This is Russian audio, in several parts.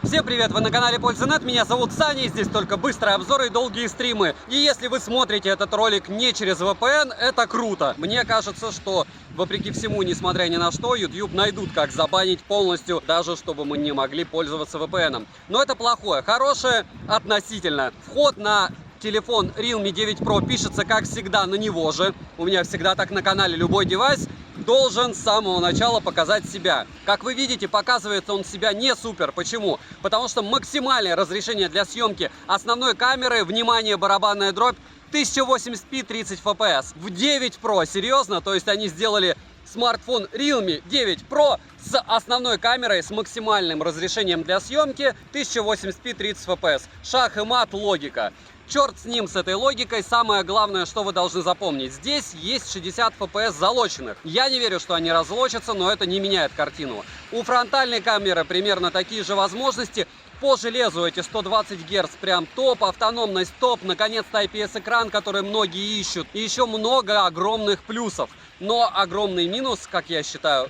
Всем привет, вы на канале Польза.нет, меня зовут Саня, и здесь только быстрые обзоры и долгие стримы. И если вы смотрите этот ролик не через VPN, это круто. Мне кажется, что, вопреки всему, несмотря ни на что, YouTube найдут, как забанить полностью, даже чтобы мы не могли пользоваться VPN. Но это плохое. Хорошее относительно. Вход на телефон Realme 9 Pro пишется, как всегда, на него же. У меня всегда так на канале. Любой девайс должен с самого начала показать себя. Как вы видите, показывает он себя не супер. Почему? Потому что максимальное разрешение для съемки основной камеры, внимание, барабанная дробь, 1080p 30 fps. В 9 Pro, серьезно? То есть они сделали смартфон Realme 9 Pro с основной камерой, с максимальным разрешением для съемки 1080p 30 fps. Шах и мат, логика. Черт с ним, с этой логикой. Самое главное, что вы должны запомнить. Здесь есть 60 FPS залоченных. Я не верю, что они разлочатся, но это не меняет картину. У фронтальной камеры примерно такие же возможности. По железу эти 120 Гц прям топ, автономность топ, наконец-то IPS-экран, который многие ищут. И еще много огромных плюсов. Но огромный минус, как я считаю,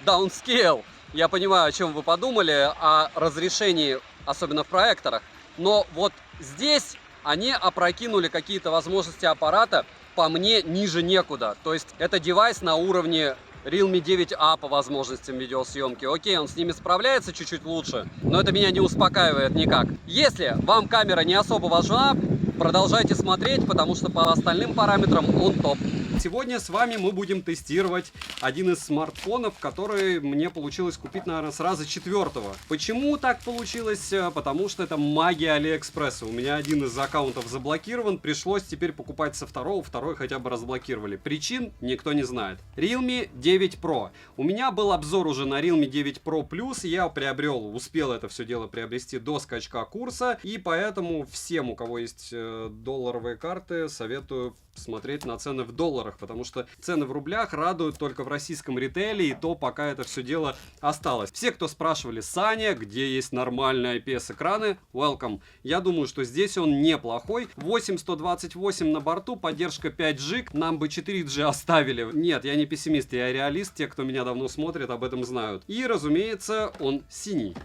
downscale. Я понимаю, о чем вы подумали, о разрешении, особенно в проекторах. Но вот здесь они опрокинули какие-то возможности аппарата, по мне, ниже некуда. То есть это девайс на уровне Realme 9A по возможностям видеосъемки. Окей, он с ними справляется чуть-чуть лучше, но это меня не успокаивает никак. Если вам камера не особо важна, продолжайте смотреть, потому что по остальным параметрам он топ. Сегодня с вами мы будем тестировать один из смартфонов, который мне получилось купить, наверное, сразу четвертого. Почему так получилось? Потому что это магия Алиэкспресса. У меня один из аккаунтов заблокирован, пришлось теперь покупать со второго, второй хотя бы разблокировали. Причин никто не знает. Realme 9 Pro. У меня был обзор уже на Realme 9 Pro Plus, я успел это все дело приобрести до скачка курса, и поэтому всем, у кого есть долларовые карты, советую смотреть на цены в долларах, потому что цены в рублях радуют только в российском ритейле, и то пока это все дело осталось. Все, кто спрашивали: Саня, где есть нормальные IPS-экраны, welcome. Я думаю, что здесь он неплохой. 8128 на борту, поддержка 5G, нам бы 4G оставили. Нет, я не пессимист, я реалист, те, кто меня давно смотрит, об этом знают. И, разумеется, он синий.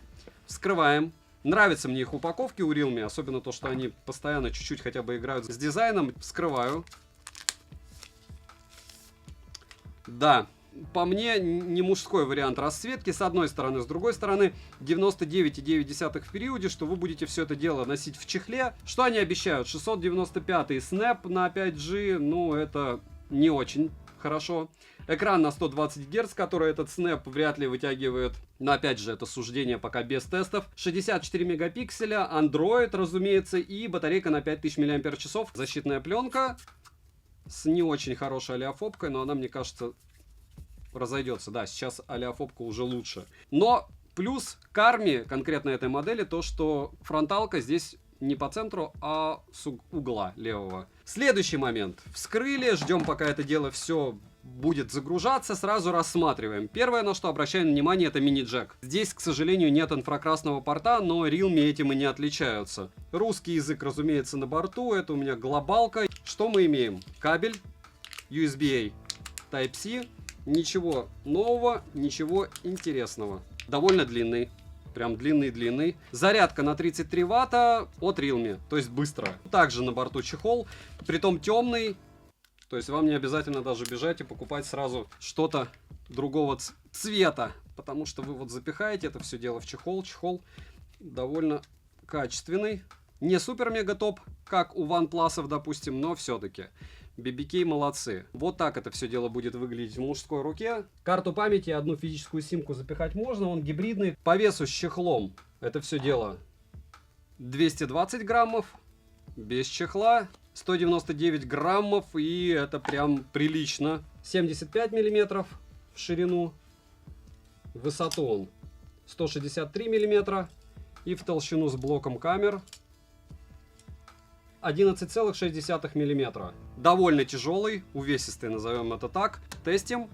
Вскрываем. Нравятся мне их упаковки у Realme, особенно то, что они постоянно чуть-чуть хотя бы играют с дизайном. Вскрываю. Да, по мне не мужской вариант расцветки, с одной стороны. С другой стороны, 99,9 в периоде, что вы будете все это дело носить в чехле. Что они обещают? 695 Snap на 5G, ну это не очень хорошо. Экран на 120 Гц, который этот Snap вряд ли вытягивает. Но опять же, это суждение пока без тестов. 64 мегапикселя, Android, разумеется, и батарейка на 5000 мАч. Защитная пленка с не очень хорошей олеофобкой, но она, мне кажется, разойдется. Да, сейчас олеофобка уже лучше. Но плюс к армии конкретно этой модели то, что фронталка здесь не по центру, а с угла левого. Следующий момент. Вскрыли, ждем, пока это дело все будет загружаться, сразу рассматриваем. Первое, на что обращаем внимание, это мини-джек. Здесь, к сожалению, нет инфракрасного порта, но Realme этим и не отличаются. Русский язык, разумеется, на борту. Это у меня глобалка. Что мы имеем? Кабель USB-A, Type-C. Ничего нового, ничего интересного. Довольно длинный. Прям длинный-длинный. Зарядка на 33 ватта от Realme, то есть быстрая. Также на борту чехол, притом темный. То есть вам не обязательно даже бежать и покупать сразу что-то другого цвета, потому что вы вот запихаете это все дело в чехол. Чехол довольно качественный. Не супер-мега топ, как у OnePlus, допустим, но все-таки. BBK молодцы. Вот так это все дело будет выглядеть в мужской руке. Карту памяти, одну физическую симку запихать можно, он гибридный. По весу с чехлом это все дело 220 граммов, без чехла 199 граммов, и это прям прилично. 75 миллиметров в ширину, в высоту он 163 миллиметра, и в толщину с блоком камер 11,6 миллиметра. Довольно тяжелый, увесистый, назовем это так. Тестим.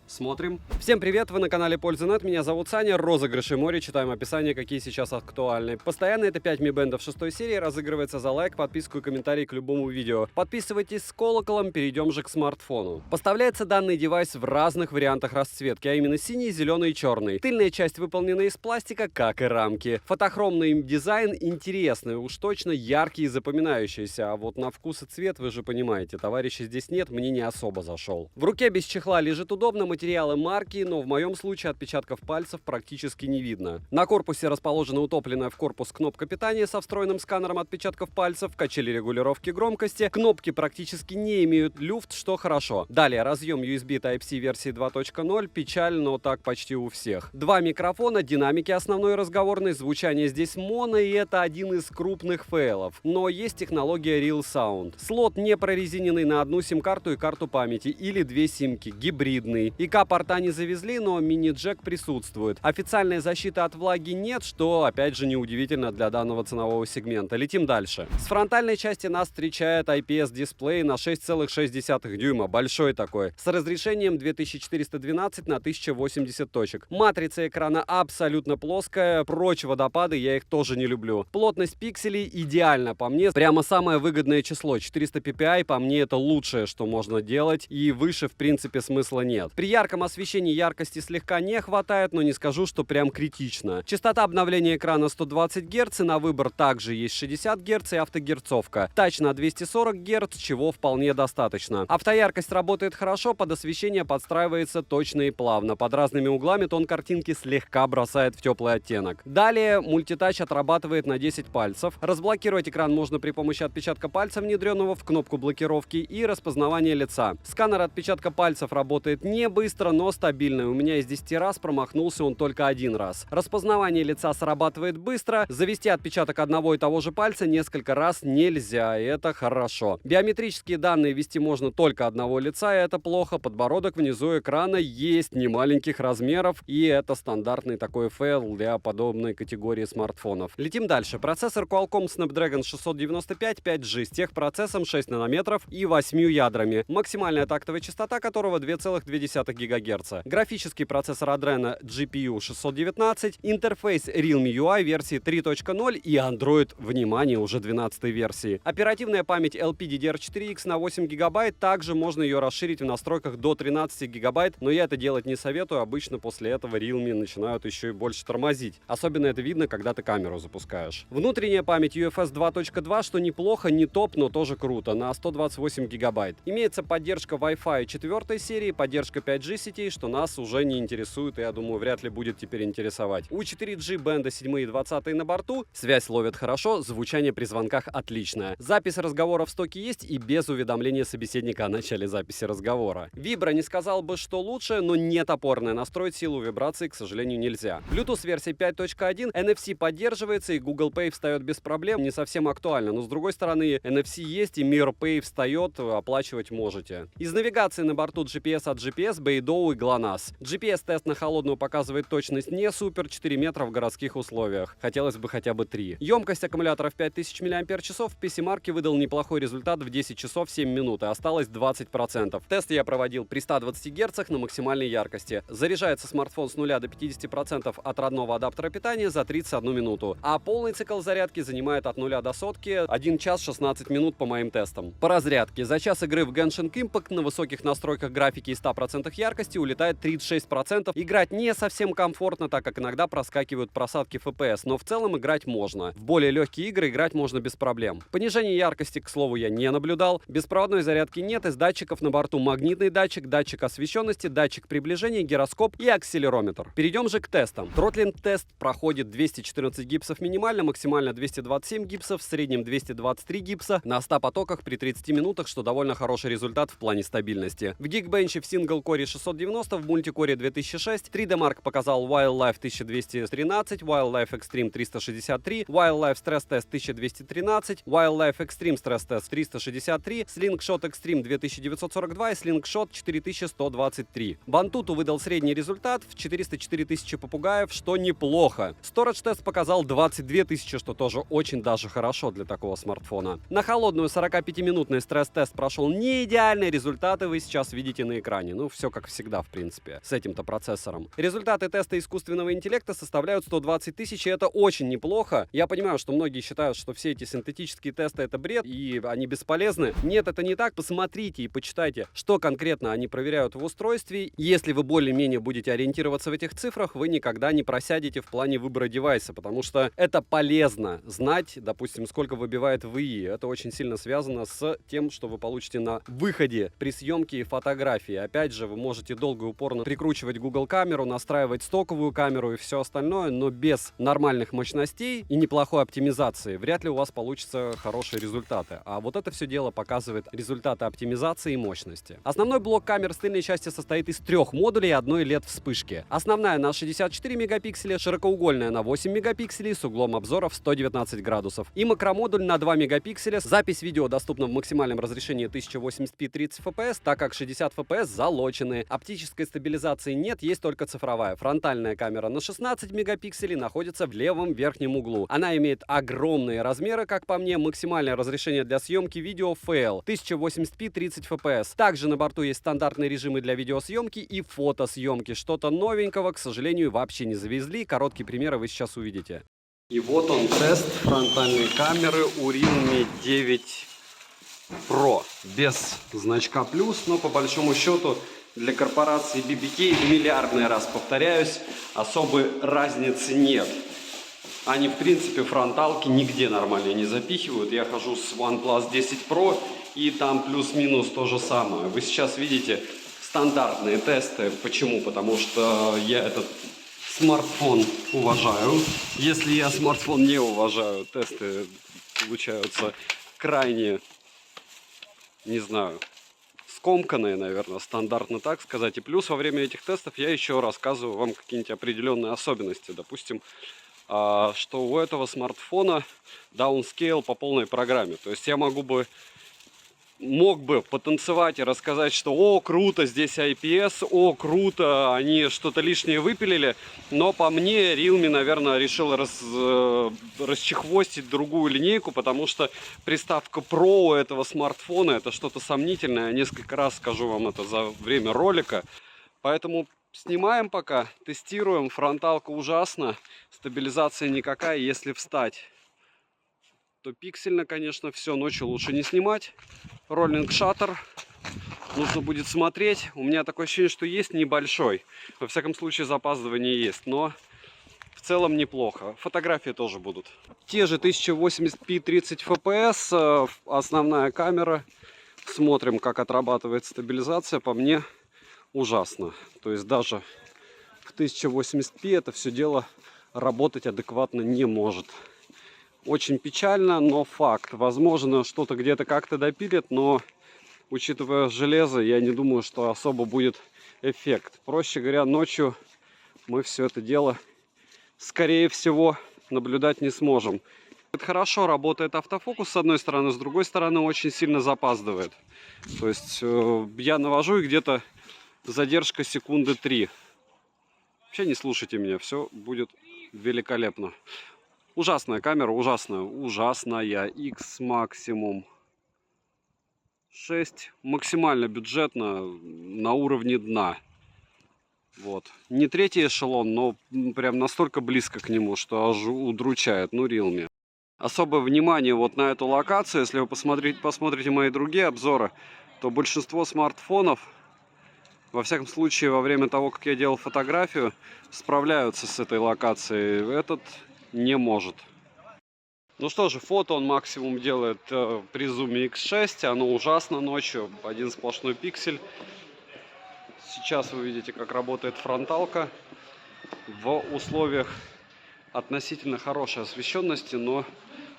Смотрим. Всем привет, вы на канале Польза.нет, меня зовут Саня, розыгрыши море, читаем описание, какие сейчас актуальны. Постоянно это 5 Mi Band 6 серии, разыгрывается за лайк, подписку и комментарий к любому видео. Подписывайтесь с колоколом, перейдем же к смартфону. Поставляется данный девайс в разных вариантах расцветки, а именно синий, зеленый и черный. Тыльная часть выполнена из пластика, как и рамки. Фотохромный дизайн интересный, уж точно яркий и запоминающийся, а вот на вкус и цвет вы же понимаете, товарища здесь нет, мне не особо зашел. В руке без чехла лежит удобно, материалы марки, но в моем случае отпечатков пальцев практически не видно. На корпусе расположена утопленная в корпус кнопка питания со встроенным сканером отпечатков пальцев, качели регулировки громкости. Кнопки практически не имеют люфт, что хорошо. Далее разъем USB Type-C версии 2.0, печаль, но так почти у всех. Два микрофона, динамики основной и разговорный, звучание здесь моно, и это один из крупных фейлов. Но есть технология Real Sound. Слот не прорезиненный на одну сим-карту и карту памяти, или две симки, гибридный. ИК-порта не завезли, но мини-джек присутствует. Официальной защиты от влаги нет, что опять же неудивительно для данного ценового сегмента. Летим дальше. С фронтальной части нас встречает IPS-дисплей на 6,6 дюйма, большой такой, с разрешением 2412 на 1080 точек. Матрица экрана абсолютно плоская, прочь водопады, я их тоже не люблю. Плотность пикселей идеально по мне, прямо самое выгодное число, 400 ppi, по мне это лучшее, что можно делать, и выше в принципе смысла нет. При ярком освещении яркости слегка не хватает, но не скажу, что прям критично. Частота обновления экрана 120 Гц, и на выбор также есть 60 Гц и автогерцовка. Тач на 240 Гц, чего вполне достаточно. Автояркость работает хорошо, под освещение подстраивается точно и плавно. Под разными углами тон картинки слегка бросает в теплый оттенок. Далее мультитач отрабатывает на 10 пальцев. Разблокировать экран можно при помощи отпечатка пальца, внедренного в кнопку блокировки, и распознавания лица. Сканер отпечатка пальцев работает не быстро, но стабильно. У меня из 10 раз промахнулся он только один раз. Распознавание лица срабатывает быстро. Завести отпечаток одного и того же пальца несколько раз нельзя, и это хорошо. Биометрические данные ввести можно только одного лица, и это плохо. Подбородок внизу экрана есть немаленьких размеров, и это стандартный такой фейл для подобной категории смартфонов. Летим дальше. Процессор Qualcomm Snapdragon 695 5G с техпроцессом 6 нанометров и 8 ядрами. Максимальная тактовая частота которого 2,2 ГГц. Графический процессор Adreno GPU 619, интерфейс Realme UI версии 3.0 и Android, внимание, уже 12 версии. Оперативная память LPDDR4X на 8 ГБ, также можно ее расширить в настройках до 13 ГБ, но я это делать не советую, обычно после этого Realme начинают еще и больше тормозить. Особенно это видно, когда ты камеру запускаешь. Внутренняя память UFS 2.2, что неплохо, не топ, но тоже круто, на 128 ГБ. Имеется поддержка Wi-Fi 4 серии, поддержка 5G сетей, что нас уже не интересует и, я думаю, вряд ли будет теперь интересовать. У 4G бенда 7 и 20 на борту, связь ловит хорошо, звучание при звонках отличное. Запись разговора в стоке есть и без уведомления собеседника о начале записи разговора. Вибра не сказал бы, что лучше, но не топорная. Настроить силу вибрации, к сожалению, нельзя. Bluetooth версии 5.1, NFC поддерживается и Google Pay встает без проблем, не совсем актуально, но с другой стороны NFC есть и MirPay встает, оплачивать можете. Из навигации на борту GPS от GPS, Beidou и GLONASS. GPS-тест на холодную показывает точность не супер, 4 метра в городских условиях. Хотелось бы хотя бы 3. Емкость аккумулятора в 5000 мАч, в PC-марке выдал неплохой результат в 10 часов 7 минут, и осталось 20%. Тест я проводил при 120 Гц на максимальной яркости. Заряжается смартфон с 0 до 50% от родного адаптера питания за 31 минуту, а полный цикл зарядки занимает от 0 до сотки 1 час 16 минут по моим тестам. По разрядке. За час игры в Genshin Impact на высоких настройках графики и 100% яркости улетает 36%. Играть не совсем комфортно, так как иногда проскакивают просадки FPS, но в целом играть можно. В более легкие игры играть можно без проблем. Понижение яркости, к слову, я не наблюдал. Беспроводной зарядки нет, из датчиков на борту магнитный датчик, датчик освещенности, датчик приближения, гироскоп и акселерометр. Перейдем же к тестам. Тротлинг-тест проходит 214 гипсов минимально, максимально 227 гипсов, в среднем 223 гипса на 100 потоках при 30 минутах, что довольно хороший результат в плане стабильности. В Geekbench в сингл-коре 690, в мультикоре 2006, 3D Mark показал Wildlife 1213, Wildlife Extreme 363, Wildlife Stress Test 1213, Wildlife Extreme Stress Test 363, Slingshot Extreme 2942 и Slingshot 4123. Бантуту выдал средний результат в 404 тысячи попугаев, что неплохо. Storage тест показал 22 тысячи, что тоже очень даже хорошо для такого смартфона. На холодную 45-минутный стресс-тест прошел не идеальные результаты, вы сейчас видите на экране. Ну, все как всегда, в принципе, с этим-то процессором. Результаты теста искусственного интеллекта составляют 120 тысяч, и это очень неплохо. Я понимаю, что многие считают, что все эти синтетические тесты — это бред, и они бесполезны. Нет, это не так. Посмотрите и почитайте, что конкретно они проверяют в устройстве. Если вы более-менее будете ориентироваться в этих цифрах, вы никогда не просядете в плане выбора девайса, потому что это полезно знать, допустим, сколько выбивает ВИИ. Это очень сильно связано с тем, что вы получите на выходе при съемке фотографии. Опять же, вы можете долго и упорно прикручивать Google камеру, настраивать стоковую камеру и все остальное, но без нормальных мощностей и неплохой оптимизации вряд ли у вас получится хорошие результаты. А вот это все дело показывает результаты оптимизации и мощности. Основной блок камер с тыльной части состоит из 3 модулей и одной LED-вспышки. Основная на 64 мегапикселя, широкоугольная на 8 мегапикселей с углом обзора в 119 градусов и макромодуль на 2 мегапикселя. Запись видео доступна в максимальном разрешении 1080p 30 fps, так как 60 fps залочены. Оптической стабилизации нет, есть только цифровая. Фронтальная камера на 16 мегапикселей находится в левом верхнем углу. Она имеет огромные размеры, как по мне, максимальное разрешение для съемки видео FL 1080p 30 fps. Также на борту есть стандартные режимы для видеосъемки и фотосъемки. Что-то новенького, к сожалению, вообще не завезли. Короткие примеры вы сейчас увидите. И вот он, тест фронтальной камеры у Realme 9 Pro. Без значка плюс, но по большому счету для корпорации BBK, миллиардный раз повторяюсь, особой разницы нет. Они, в принципе, фронталки нигде нормально не запихивают. Я хожу с OnePlus 10 Pro, и там плюс-минус то же самое. Вы сейчас видите стандартные тесты. Почему? Потому что я этот смартфон уважаю. Если я смартфон не уважаю, тесты получаются крайне, не знаю, скомканные, наверное, стандартно так сказать. И плюс во время этих тестов я еще рассказываю вам какие-нибудь определенные особенности. Допустим, что у этого смартфона даунскейл по полной программе. То есть я мог бы потанцевать и рассказать, что о, круто, здесь IPS, о, круто, они что-то лишнее выпилили. Но по мне Realme, наверное, решил расчехвостить другую линейку, потому что приставка Pro у этого смартфона это что-то сомнительное. Я несколько раз скажу вам это за время ролика. Поэтому снимаем пока, тестируем. Фронталка ужасна, стабилизация никакая. Если встать, то пиксельно, конечно, все. Ночью лучше не снимать. Роллинг шаттер. Нужно будет смотреть. У меня такое ощущение, что есть небольшой. Во всяком случае, запаздывание есть. Но в целом неплохо. Фотографии тоже будут. Те же 1080p 30 fps. Основная камера. Смотрим, как отрабатывает стабилизация. По мне ужасно. То есть даже в 1080p это все дело работать адекватно не может. Очень печально, но факт. Возможно, что-то где-то как-то допилит, но учитывая железо, я не думаю, что особо будет эффект. Проще говоря, ночью мы все это дело, скорее всего, наблюдать не сможем. Это хорошо работает автофокус с одной стороны, с другой стороны очень сильно запаздывает. То есть я навожу и где-то задержка секунды 3. Вообще не слушайте меня, все будет великолепно. Ужасная камера, ужасная. X максимум 6. Максимально бюджетно, на уровне дна. Вот. Не третий эшелон, но прям настолько близко к нему, что аж удручает. Ну, Realme. Особое внимание вот на эту локацию. Если вы посмотрите мои другие обзоры, то большинство смартфонов, во всяком случае, во время того, как я делал фотографию, справляются с этой локацией. Этот не может. Ну что же, фото он максимум делает при зуме X6. Оно ужасно ночью. Один сплошной пиксель. Сейчас вы видите, как работает фронталка в условиях относительно хорошей освещенности, но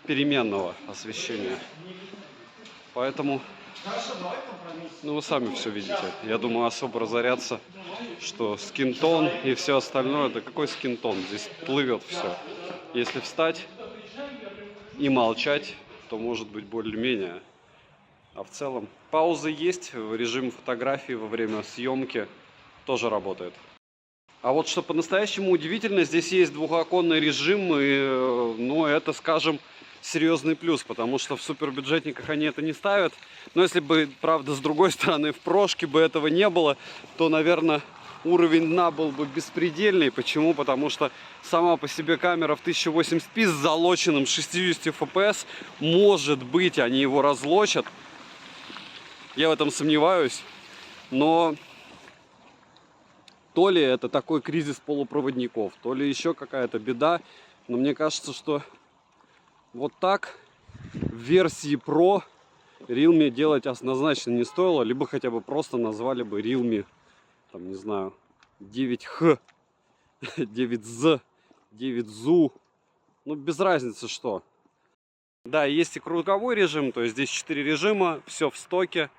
переменного освещения. Поэтому, ну вы сами все видите. Я думаю, особо разоряться, что скинтон и все остальное. Да какой скинтон? Здесь плывет все. Если встать и молчать, то может быть более-менее. А в целом паузы есть, режим фотографии во время съемки тоже работает. А вот что по-настоящему удивительно, здесь есть двухоконный режим, и, ну, это, скажем, серьезный плюс, потому что в супербюджетниках они это не ставят. Но если бы, правда, с другой стороны, в прошке бы этого не было, то, наверное, уровень дна был бы беспредельный. Почему? Потому что сама по себе камера в 1080p с залоченным 60 FPS, может быть, они его разлочат. Я в этом сомневаюсь. Но то ли это такой кризис полупроводников, то ли еще какая-то беда. Но мне кажется, что вот так в версии Pro Realme делать однозначно не стоило. Либо хотя бы просто назвали бы Realme, там, не знаю, 9H, 9Z, 9ZU. Ну, без разницы что. Да, есть и круговой режим, то есть здесь 4 режима, все в стоке.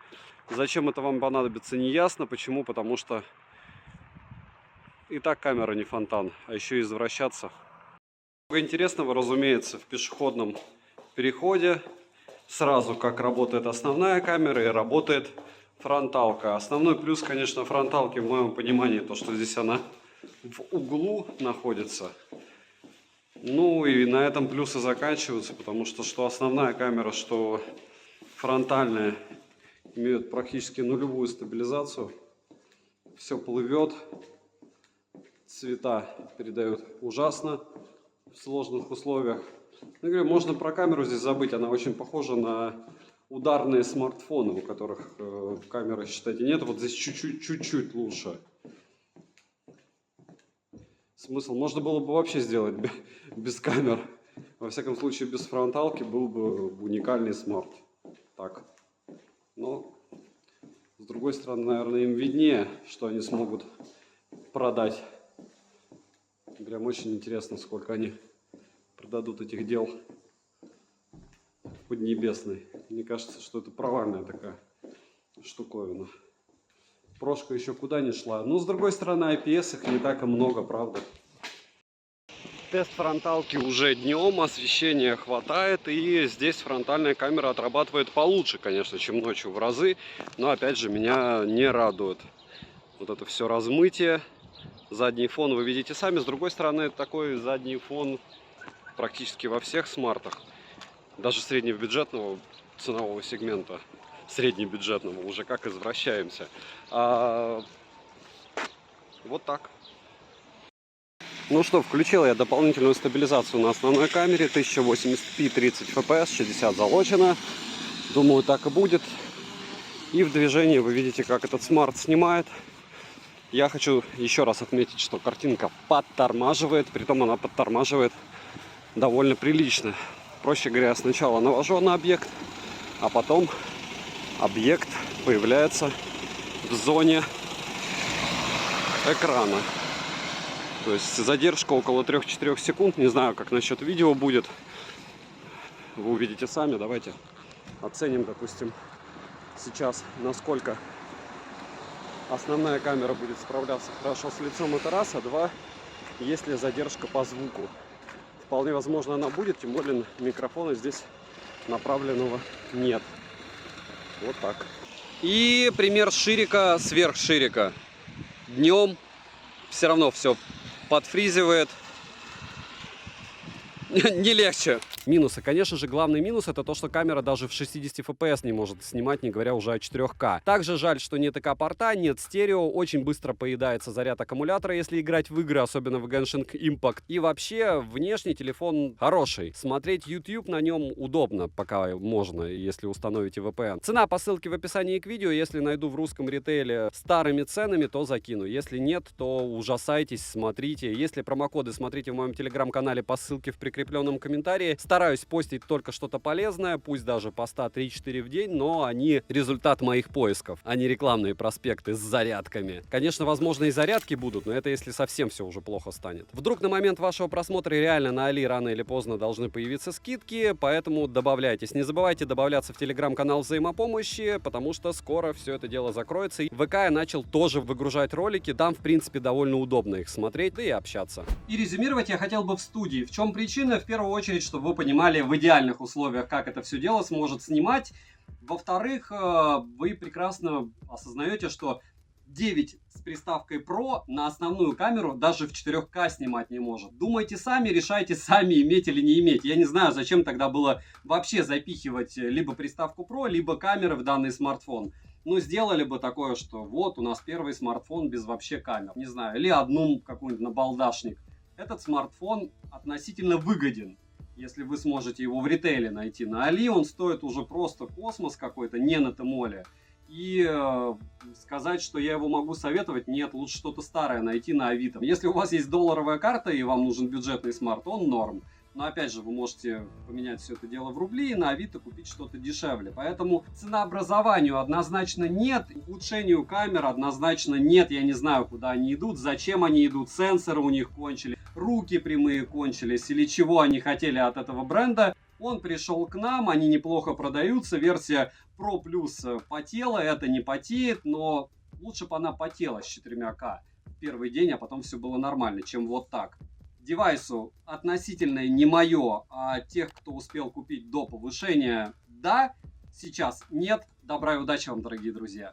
Зачем это вам понадобится, не ясно. Почему? Потому что и так камера не фонтан, а еще и извращаться. Много интересного, разумеется, в пешеходном переходе. Сразу как работает основная камера и работает фронталка. Основной плюс, конечно, фронталки, в моем понимании, то, что здесь она в углу находится. Ну и на этом плюсы заканчиваются, потому что основная камера, что фронтальная имеют практически нулевую стабилизацию. Все плывет, цвета передают ужасно в сложных условиях. Ну, говорю, можно про камеру здесь забыть, она очень похожа на ударные смартфоны, у которых камеры, считайте, нет. Вот здесь чуть-чуть лучше. Смысл? Можно было бы вообще сделать без камер. Во всяком случае, без фронталки был бы уникальный смарт. Так. Но, с другой стороны, наверное, им виднее, что они смогут продать. Прям очень интересно, сколько они продадут этих дел в Поднебесной. Мне кажется, что это провальная такая штуковина. Прошка еще куда не шла. Но, с другой стороны, IPS их не так и много, правда. Тест фронталки уже днем, освещения хватает, и здесь фронтальная камера отрабатывает получше, конечно, чем ночью в разы. Но, опять же, меня не радует вот это все размытие. Задний фон вы видите сами. С другой стороны, такой задний фон практически во всех смартах. Даже среднебюджетного ценового сегмента. Среднебюджетного, уже как извращаемся. Вот так. Ну что, включил я дополнительную стабилизацию на основной камере. 1080p 30 fps, 60 залочено. Думаю, так и будет. И в движении вы видите, как этот смарт снимает. Я хочу еще раз отметить, что картинка подтормаживает. Притом она подтормаживает довольно прилично. Проще говоря, сначала навожу на объект, а потом объект появляется в зоне экрана. То есть задержка около 3-4 секунд. Не знаю, как насчет видео будет. Вы увидите сами. Давайте оценим, допустим, сейчас, насколько основная камера будет справляться хорошо с лицом. Это раз. А два, есть ли задержка по звуку. Вполне возможно, она будет. Тем более микрофона здесь направленного нет. Вот так. И пример ширика, сверхширика. Днем все равно все подфризивает. Не легче. Минусы. Конечно же, главный минус — это то, что камера даже в 60 FPS не может снимать, не говоря уже о 4К. Также жаль, что нет ИК-порта, нет стерео, очень быстро поедается заряд аккумулятора, если играть в игры, особенно в Genshin Impact. И вообще, внешний телефон хороший. Смотреть YouTube на нем удобно, пока можно, если установите VPN. Цена по ссылке в описании к видео. Если найду в русском ритейле старыми ценами, то закину. Если нет, то ужасайтесь, смотрите. Если промокоды, смотрите в моем телеграм-канале по ссылке в прикрепленном комментарии. Стараюсь постить только что-то полезное, пусть даже поста 3-4 в день, но они результат моих поисков, а не рекламные проспекты с зарядками. Конечно, возможно, и зарядки будут, но это если совсем все уже плохо станет. Вдруг на момент вашего просмотра реально на Али рано или поздно должны появиться скидки, поэтому добавляйтесь. Не забывайте добавляться в телеграм-канал взаимопомощи, потому что скоро все это дело закроется. И в ВК я начал тоже выгружать ролики, там, в принципе, довольно удобно их смотреть, да и общаться. И резюмировать я хотел бы в студии. В чем причина? В первую очередь, чтобы вы понимали в идеальных условиях, как это все дело сможет снимать. Во-вторых, вы прекрасно осознаете, что 9 с приставкой Pro на основную камеру даже в 4К снимать не может. Думайте сами, решайте сами, иметь или не иметь. Я не знаю, зачем тогда было вообще запихивать либо приставку Pro, либо камеры в данный смартфон. Ну, сделали бы такое, что вот у нас первый смартфон без вообще камер. Не знаю, или одну какую-нибудь набалдашник. Этот смартфон относительно выгоден. Если вы сможете его в ритейле найти на Али, он стоит уже просто космос какой-то, не на Тмоле. И сказать, что я его могу советовать, нет, лучше что-то старое найти на Авито. Если у вас есть долларовая карта и вам нужен бюджетный смарт, он норм. Но опять же, вы можете поменять все это дело в рубли и на Авито купить что-то дешевле. Поэтому ценообразованию однозначно нет, улучшению камер однозначно нет. Я не знаю, куда они идут, зачем они идут, сенсоры у них кончились, руки прямые кончились или чего они хотели от этого бренда. Он пришел к нам, они неплохо продаются, версия Pro Plus потела, это не потеет, но лучше бы она потела с 4К в первый день, а потом все было нормально, чем вот так. Девайсу относительно не мое, а тех, кто успел купить до повышения, да, сейчас нет. Добра и удачи вам, дорогие друзья.